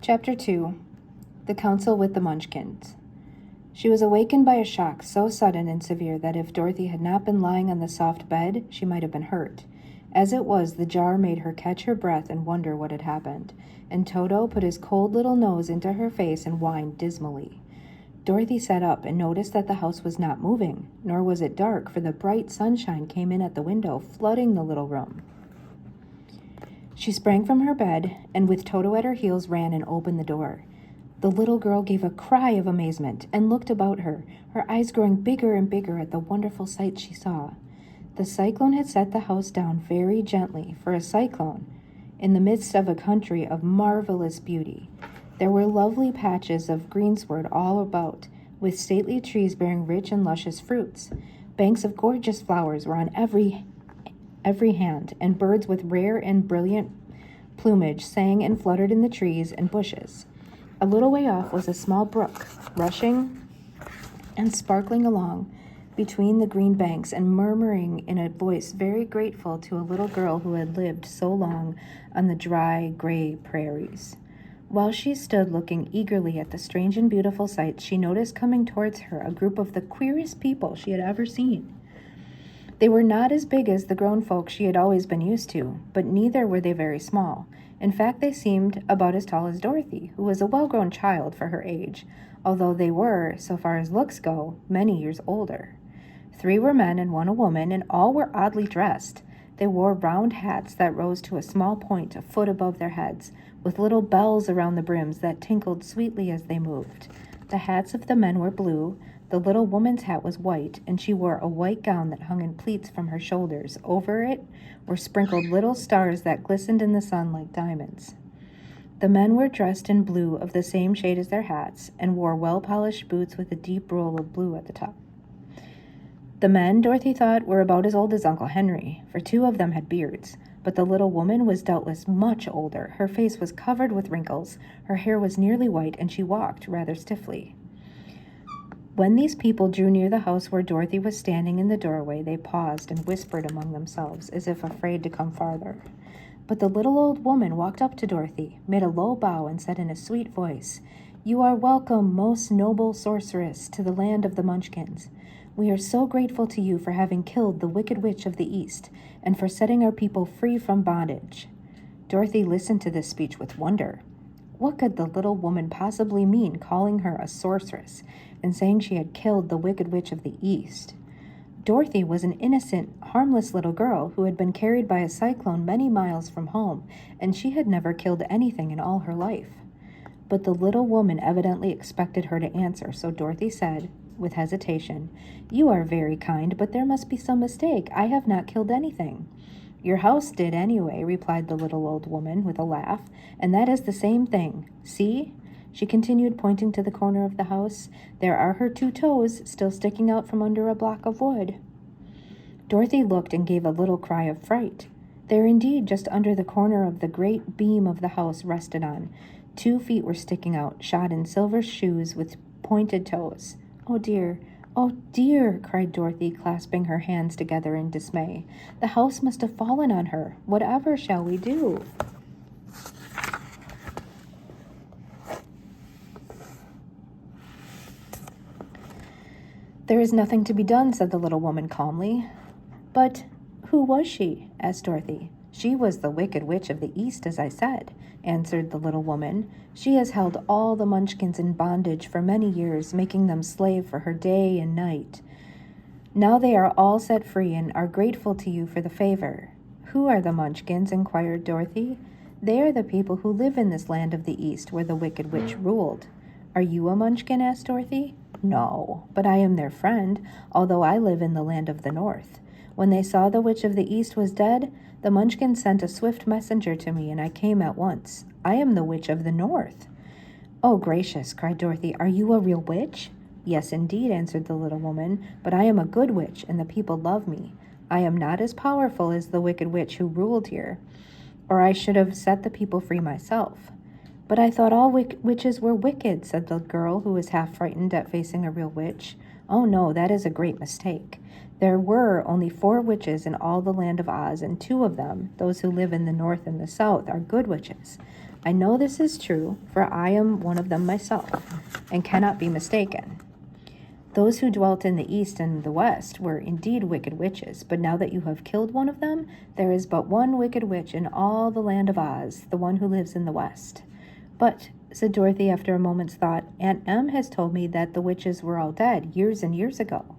Chapter 2. The Council with the Munchkins. She was awakened by a shock so sudden and severe that if Dorothy had not been lying on the soft bed, she might have been hurt. As it was, the jar made her catch her breath and wonder what had happened, and Toto put his cold little nose into her face and whined dismally. Dorothy sat up and noticed that the house was not moving, nor was it dark, for the bright sunshine came in at the window, flooding the little room. She sprang from her bed, and with Toto at her heels ran and opened the door. The little girl gave a cry of amazement and looked about her, her eyes growing bigger and bigger at the wonderful sight she saw. The cyclone had set the house down very gently, for a cyclone, in the midst of a country of marvelous beauty. There were lovely patches of greensward all about, with stately trees bearing rich and luscious fruits. Banks of gorgeous flowers were on every hand, and birds with rare and brilliant plumage sang and fluttered in the trees and bushes. A little way off was a small brook, rushing and sparkling along between the green banks and murmuring in a voice very grateful to a little girl who had lived so long on the dry, gray prairies. While she stood looking eagerly at the strange and beautiful sights, she noticed coming towards her a group of the queerest people she had ever seen. They were not as big as the grown folks she had always been used to, but neither were they very small. In fact, they seemed about as tall as Dorothy, who was a well-grown child for her age, although they were, so far as looks go, many years older. 3 were men and 1 a woman, and all were oddly dressed. They wore round hats that rose to a small point a foot above their heads, with little bells around the brims that tinkled sweetly as they moved. The hats of the men were blue. The little woman's hat was white, and she wore a white gown that hung in pleats from her shoulders. Over it were sprinkled little stars that glistened in the sun like diamonds. The men were dressed in blue of the same shade as their hats, and wore well-polished boots with a deep roll of blue at the top. The men, Dorothy thought, were about as old as Uncle Henry, for 2 of them had beards, but the little woman was doubtless much older. Her face was covered with wrinkles, her hair was nearly white, and she walked rather stiffly. When these people drew near the house where Dorothy was standing in the doorway, they paused and whispered among themselves, as if afraid to come farther. But the little old woman walked up to Dorothy, made a low bow, and said in a sweet voice, "You are welcome, most noble sorceress, to the land of the Munchkins. We are so grateful to you for having killed the wicked witch of the East, and for setting our people free from bondage." Dorothy listened to this speech with wonder. What could the little woman possibly mean, calling her a sorceress and saying she had killed the wicked witch of the East? Dorothy was an innocent, harmless little girl who had been carried by a cyclone many miles from home, and she had never killed anything in all her life. But the little woman evidently expected her to answer, so Dorothy said, with hesitation, "You are very kind, but there must be some mistake. I have not killed anything." "Your house did anyway," replied the little old woman with a laugh, "and that is the same thing. See?" she continued, pointing to the corner of the house. "There are her 2 toes still sticking out from under a block of wood." Dorothy looked and gave a little cry of fright. There indeed, just under the corner of the great beam of the house rested on, 2 feet were sticking out, shod in silver shoes with pointed toes. "Oh dear, oh dear," cried Dorothy, clasping her hands together in dismay. "The house must have fallen on her. Whatever shall we do?" "There is nothing to be done," said the little woman calmly. "But who was she?" asked Dorothy. "She was the wicked witch of the East, as I said," answered the little woman. "She has held all the Munchkins in bondage for many years, making them slave for her day and night. Now they are all set free and are grateful to you for the favor." "Who are the Munchkins?" inquired Dorothy. "They are the people who live in this land of the East where the wicked witch ruled." "Are you a Munchkin?" asked Dorothy. "No, but I am their friend, although I live in the land of the North. When they saw the witch of the East was dead, the Munchkins sent a swift messenger to me, and I came at once. I am the witch of the North." "Oh, gracious," cried Dorothy. "Are you a real witch?" "Yes, indeed," answered the little woman, "but I am a good witch, and the people love me. I am not as powerful as the wicked witch who ruled here, or I should have set the people free myself." "But I thought all witches were wicked," said the girl, who was half frightened at facing a real witch. "Oh, no, that is a great mistake. There were only 4 witches in all the land of Oz, and 2 of them, those who live in the north and the south, are good witches. I know this is true, for I am one of them myself, and cannot be mistaken. Those who dwelt in the east and the west were indeed wicked witches, but now that you have killed one of them, there is but one wicked witch in all the land of Oz, the one who lives in the west. But, said Dorothy after a moment's thought, Aunt Em has told me that the witches were all dead years and years ago.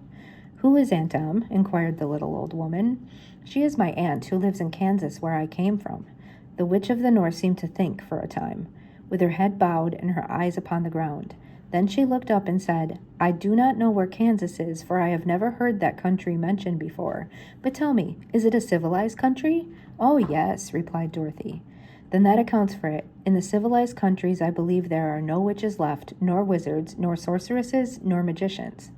Who is Aunt Em? Inquired the little old woman. She is my aunt who lives in Kansas, where I came from. The witch of the north seemed to think for a time, with her head bowed and her eyes upon the ground. Then she looked up and said, I do not know where Kansas is, for I have never heard that country mentioned before. But tell me, is it a civilized country? Oh, yes, replied Dorothy. Then that accounts for it. In the civilized countries, I believe there are no witches left, nor wizards, nor sorceresses, nor magicians.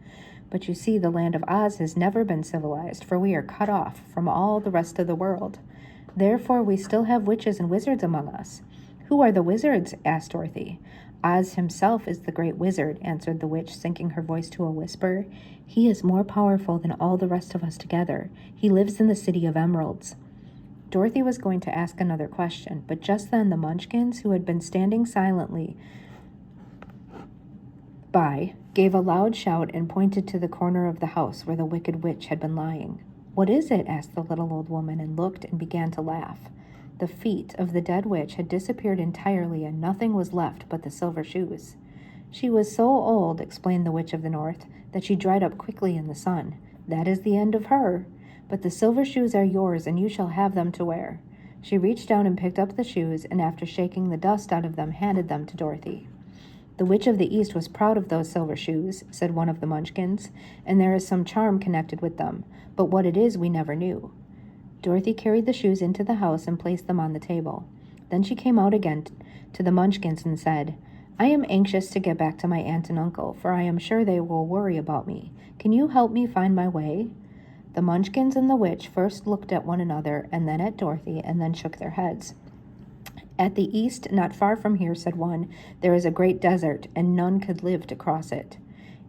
But you see, the land of Oz has never been civilized, for we are cut off from all the rest of the world. Therefore, we still have witches and wizards among us. Who are the wizards? Asked Dorothy. Oz himself is the great wizard, answered the witch, sinking her voice to a whisper. He is more powerful than all the rest of us together. He lives in the city of emeralds. Dorothy was going to ask another question, but just then the Munchkins, who had been standing silently by, gave a loud shout and pointed to the corner of the house where the wicked witch had been lying. What is it? Asked the little old woman, and looked and began to laugh. The feet of the dead witch had disappeared entirely, and nothing was left but the silver shoes. She was so old, explained the witch of the north, that she dried up quickly in the sun. That is the end of her. But the silver shoes are yours, and you shall have them to wear. She reached down and picked up the shoes, and after shaking the dust out of them, handed them to Dorothy. The witch of the east was proud of those silver shoes, said one of the Munchkins, and there is some charm connected with them, but what it is we never knew. Dorothy carried the shoes into the house and placed them on the table. Then she came out again to the Munchkins and said, I am anxious to get back to my aunt and uncle, for I am sure they will worry about me. Can you help me find my way? The Munchkins and the witch first looked at one another, and then at Dorothy, and then shook their heads. At the east, not far from here, said one, there is a great desert, and none could live to cross it.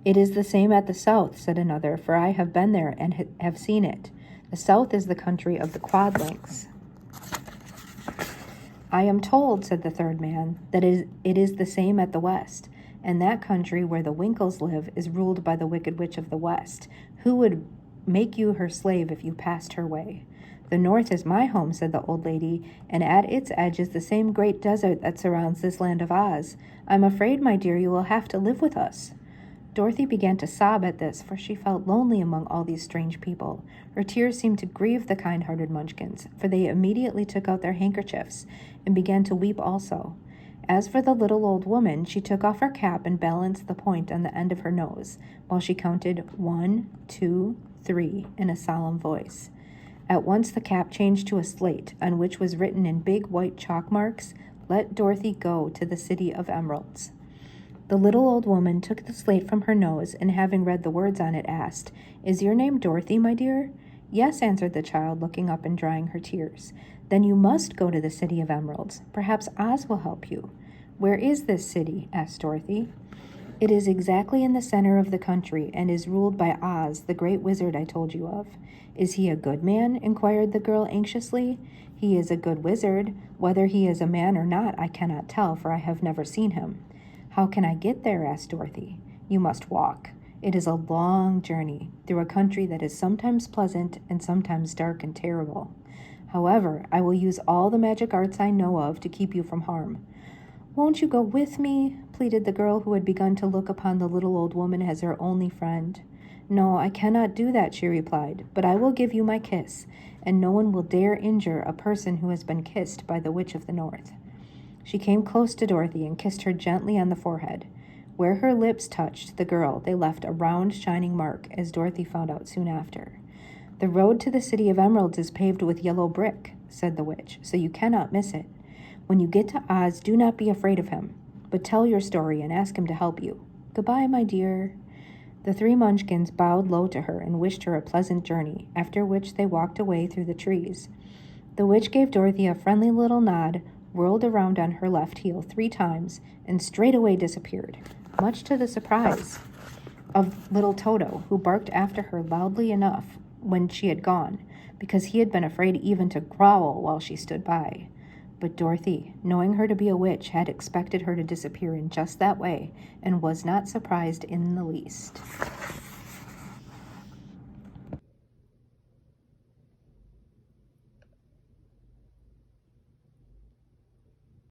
It is the same at the south, said another, for I have been there and have seen it. The south is the country of the quadlings. I am told, said the third man, that it is the same at the west, and that country where the Winkles live is ruled by the wicked witch of the west, who would make you her slave if you passed her way. The north is my home, said the old lady, and at its edge is the same great desert that surrounds this land of Oz. I'm afraid, my dear, you will have to live with us. Dorothy began to sob at this, for she felt lonely among all these strange people. Her tears seemed to grieve the kind-hearted Munchkins, for they immediately took out their handkerchiefs and began to weep also. As for the little old woman, she took off her cap and balanced the point on the end of her nose, while she counted 1, 2, 3 in a solemn voice. At once the cap changed to a slate, on which was written in big white chalk marks, Let Dorothy go to the city of emeralds. The little old woman took the slate from her nose, and having read the words on it, asked, Is your name Dorothy, my dear? Yes, answered the child, looking up and drying her tears. Then you must go to the city of emeralds. Perhaps Oz will help you. Where is this city? Asked Dorothy. It is exactly in the center of the country, and is ruled by Oz, the great wizard I told you of. Is he a good man? Inquired the girl anxiously. He is a good wizard. Whether he is a man or not, I cannot tell, for I have never seen him. How can I get there? Asked Dorothy. You must walk. It is a long journey through a country that is sometimes pleasant and sometimes dark and terrible. However, I will use all the magic arts I know of to keep you from harm. Won't you go with me? Pleaded the girl, who had begun to look upon the little old woman as her only friend. No, I cannot do that, she replied, but I will give you my kiss, and no one will dare injure a person who has been kissed by the witch of the north. She came close to Dorothy and kissed her gently on the forehead. Where her lips touched the girl, they left a round, shining mark, as Dorothy found out soon after. The road to the city of emeralds is paved with yellow brick, said the witch, so you cannot miss it. When you get to Oz, do not be afraid of him, but tell your story and ask him to help you. Goodbye, my dear. The three Munchkins bowed low to her and wished her a pleasant journey, after which they walked away through the trees. The witch gave Dorothy a friendly little nod, whirled around on her left heel 3 times, and straightway disappeared, much to the surprise of little Toto, who barked after her loudly enough when she had gone, because he had been afraid even to growl while she stood by. But Dorothy, knowing her to be a witch, had expected her to disappear in just that way, and was not surprised in the least.